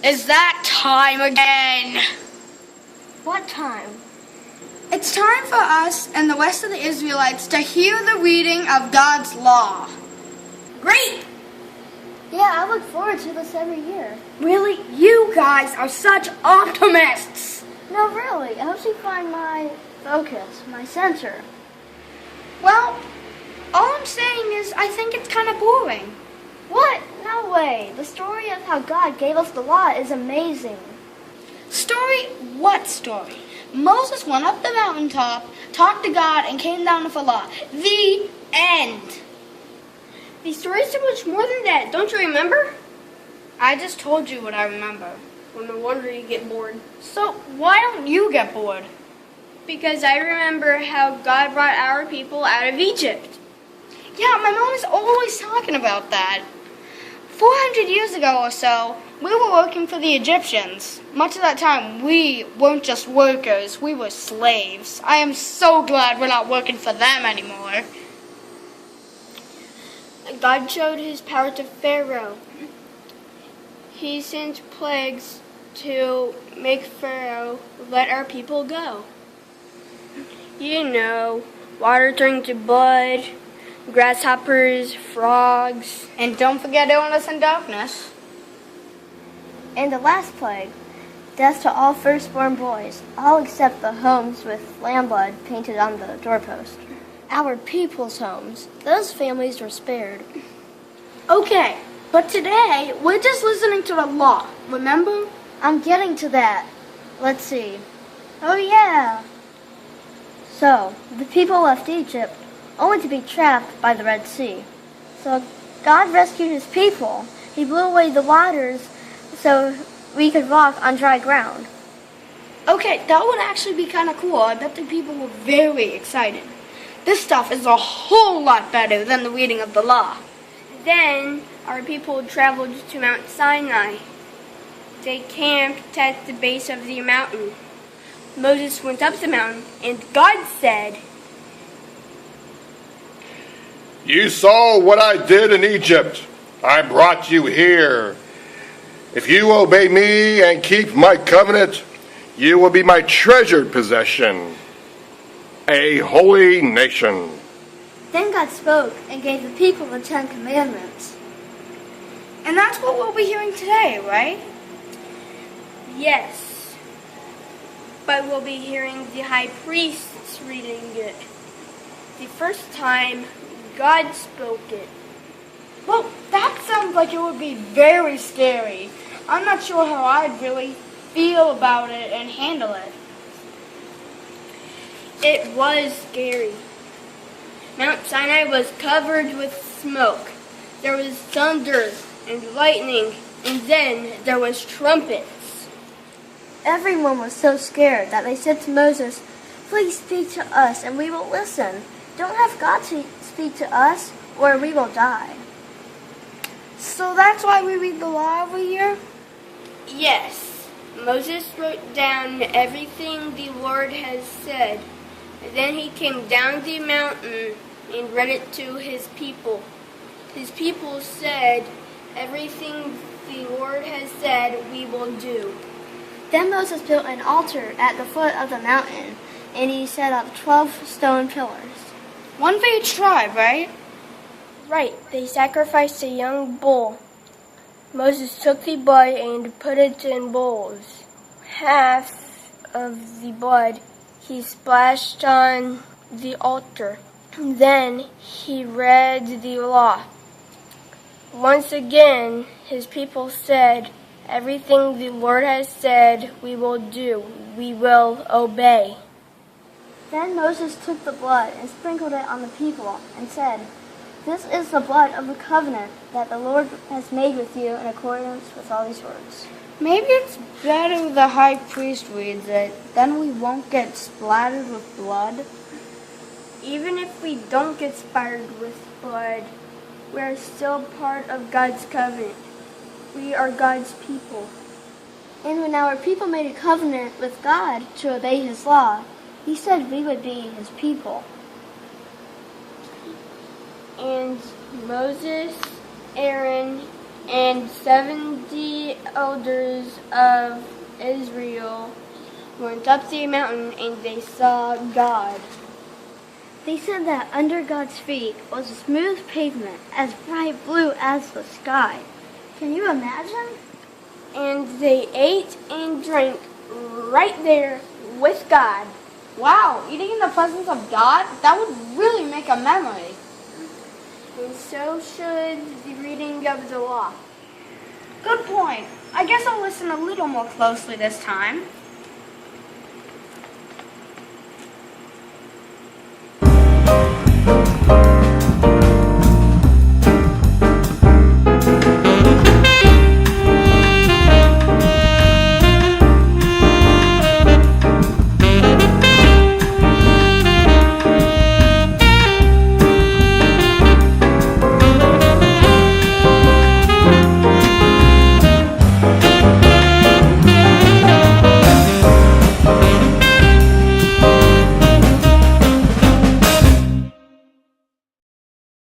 Is that time again? What time? It's time for us and the rest of the Israelites to hear the reading of God's law. Great! Yeah, I look forward to this every year. Really? You guys are such optimists. No, really. It helps me find my focus, my center. Well, all I'm saying is I think it's kind of boring. What? No way. The story of how God gave us the law is amazing. Story? What story? Moses went up the mountaintop, talked to God, and came down with the law. The end. The story's so much more than that. Don't you remember? I just told you what I remember. Well, no wonder you get bored. So why don't you get bored? Because I remember how God brought our people out of Egypt. Yeah, my mom is always talking about that. 400 years ago or so, we were working for the Egyptians. Much of that time, we weren't just workers, we were slaves. I am so glad we're not working for them anymore. God showed his power to Pharaoh. He sent plagues to make Pharaoh let our people go. You know, water turning to blood, grasshoppers, frogs. And don't forget illness and darkness. And the last plague, death to all firstborn boys, all except the homes with lamb blood painted on the doorpost. Our people's homes, those families were spared. Okay, but today, we're just listening to the law, remember? I'm getting to that. Let's see. Oh yeah. So, the people left Egypt, only to be trapped by the Red Sea. So, God rescued his people. He blew away the waters so we could walk on dry ground. Okay, that would actually be kind of cool. I bet the people were very excited. This stuff is a whole lot better than the reading of the law. Then our people traveled to Mount Sinai. They camped at the base of the mountain. Moses went up the mountain, and God said, "You saw what I did in Egypt. I brought you here. If you obey me and keep my covenant, you will be my treasured possession, a holy nation." Then God spoke and gave the people the 10 Commandments. And that's what we'll be hearing today, right? yes. But we'll be hearing the high priests reading it. The first time God spoke it. Well, that sounds like it would be very scary. I'm not sure how I'd really feel about it and handle it. It was scary. Mount Sinai was covered with smoke. There was thunder and lightning, and then there was trumpets. Everyone was so scared that they said to Moses, "Please speak to us and we will listen. Don't have God to speak to us or we will die." So that's why we read the law every year? Yes, Moses wrote down everything the Lord has said. Then he came down the mountain and read it to his people. His people said, "Everything the Lord has said we will do." Then Moses built an altar at the foot of the mountain, and he set up 12 stone pillars. One for each tribe, right? Right, they sacrificed a young bull. Moses took the blood and put it in bowls. Half of the blood he splashed on the altar. Then he read the law. Once again, his people said, "Everything the Lord has said we will do. We will obey." Then Moses took the blood and sprinkled it on the people and said, "This is the blood of the covenant that the Lord has made with you in accordance with all these words." Maybe it's better the high priest reads it. Then we won't get splattered with blood. Even if we don't get splattered with blood, we are still part of God's covenant. We are God's people. And when our people made a covenant with God to obey his law, he said we would be his people. And Moses, Aaron, And 70 elders of Israel went up the mountain and they saw God. They said that under God's feet was a smooth pavement as bright blue as the sky. Can you imagine? And they ate and drank right there with God. Wow, eating in the presence of God? That would really make a memory. And so should the reading of the law. Good point. I guess I'll listen a little more closely this time.